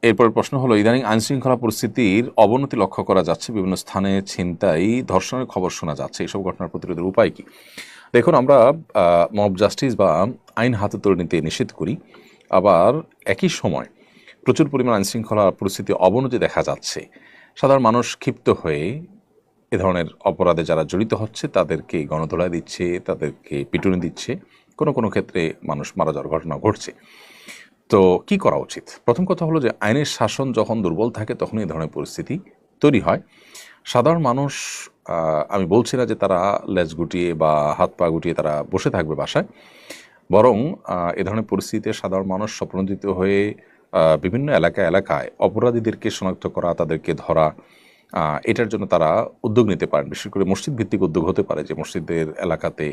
এরপরের প্রশ্ন হলো, ইদানিং আইনশৃঙ্খলা পরিস্থিতির অবনতি লক্ষ্য করা যাচ্ছে, বিভিন্ন স্থানে ছিনতাই, ধর্ষণের খবর শোনা যাচ্ছে, এইসব ঘটনার প্রতিরোধের উপায় কি? দেখুন, আমরা মব জাস্টিস বা আইন হাতে তুলে নিতে নিষেধ করি, আবার একই সময় প্রচুর পরিমাণ আইনশৃঙ্খলা পরিস্থিতি অবনতি দেখা যাচ্ছে। সাধারণ মানুষ ক্ষিপ্ত হয়ে এ ধরনের অপরাধে যারা জড়িত হচ্ছে তাদেরকে গণধোলাই দিচ্ছে, তাদেরকে পিটুনি দিচ্ছে, কোনো কোনো ক্ষেত্রে মানুষ মারা যাওয়ার ঘটনা ঘটছে। তো কি করা উচিত? প্রথম কথা হলো যে আইনের শাসন যখন দুর্বল থাকে তখনই এই ধরনের পরিস্থিতি তৈরি হয়। সাধারণ মানুষ, আমি বলছি না যে তারা লেজ গুটিয়ে বা হাত পা গুটিয়ে তারা বসে থাকবে বাসায়, বরং এ ধরনের পরিস্থিতিতে সাধারণ মানুষ স্বপ্নদিত হয়ে বিভিন্ন এলাকায় অপরাধীদেরকে শনাক্ত করা, তাদেরকে ধরা, এটার জন্য তারা উদ্যোগ নিতে পারেন। বিশেষ করে মসজিদ ভিত্তিক উদ্যোগ হতে পারে যে মসজিদের এলাকাতে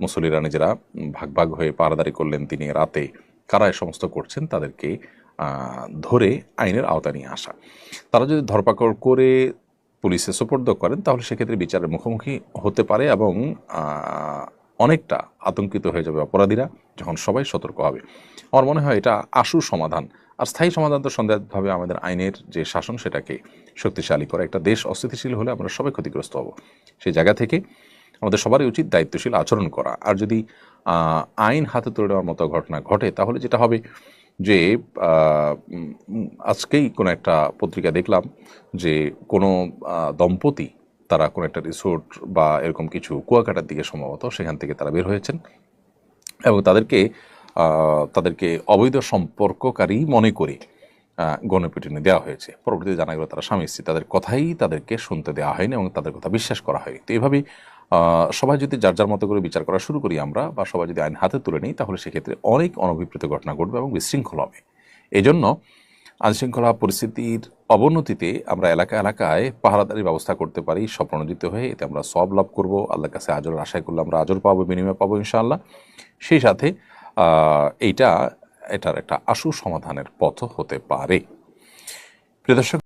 মুসল্লিরা নিজেরা ভাগ ভাগ হয়ে পাহারাদারি করলেন, দিনে রাতে কারা এ সমস্ত করছেন তাদেরকে ধরে আইনের আওতায় নিয়ে আসা। তারা যদি ধরপাকড় করে পুলিশে সোপর্দ করেন তাহলে সেক্ষেত্রে বিচারের মুখোমুখি হতে পারে এবং অনেকটা আতঙ্কিত হয়ে যাবে অপরাধীরা যখন সবাই সতর্ক হবে। আমার মনে হয় এটা আশু সমাধান। আর স্থায়ী সমাধান তো সন্দেহভাবে আমাদের আইনের যে শাসন সেটাকে শক্তিশালী করে। একটা দেশ অস্থিতিশীল হলে আমরা সবাই ক্ষতিগ্রস্ত হব। সেই জায়গা থেকে আমাদের সবারই উচিত দায়িত্বশীল আচরণ করা। আর যদি আইন হাতে তুলে নেওয়ার মতো ঘটনা ঘটে তাহলে যেটা হবে যে আজকেই কোনো একটা পত্রিকা দেখলাম যে কোনো দম্পতি তারা কোনো একটা রিসোর্ট বা এরকম কিছু কুয়াকাটার দিকে সম্ভবত সেখান থেকে তারা বের হয়েছেন এবং তাদেরকে অবৈধ সম্পর্ককারী মনে করে গণপিটুনি দেওয়া হয়েছে। পরবর্তীতে জানা গেল তারা স্বামী স্ত্রী, তাদের কথাই তাদেরকে শুনতে দেওয়া হয়নি এবং তাদের কথা বিশ্বাস করা হয়নি। তো এইভাবেই সবাই যদি যার যার মতো করে বিচার করা শুরু করি আমরা, বা সবাই যদি আইন হাতে তুলে নিই, তাহলে সেক্ষেত্রে অনেক অনভিপ্রেত ঘটনা ঘটবে এবং বিশৃঙ্খল হবে। এজন্য আইনশৃঙ্খলা পরিস্থিতির অবনতিতে আমরা এলাকায় পাহারাদারির ব্যবস্থা করতে পারি স্বপ্রণোদিত হয়ে। এতে আমরা সব লাভ করব, আল্লাহর কাছে আজরের আশায় করলে আমরা আজর পাবো, বিনিময় পাবো ইনশাআল্লাহ। সেই সাথে এটার একটা আশু সমাধানের পথ হতে পারে। প্রিয় দর্শক,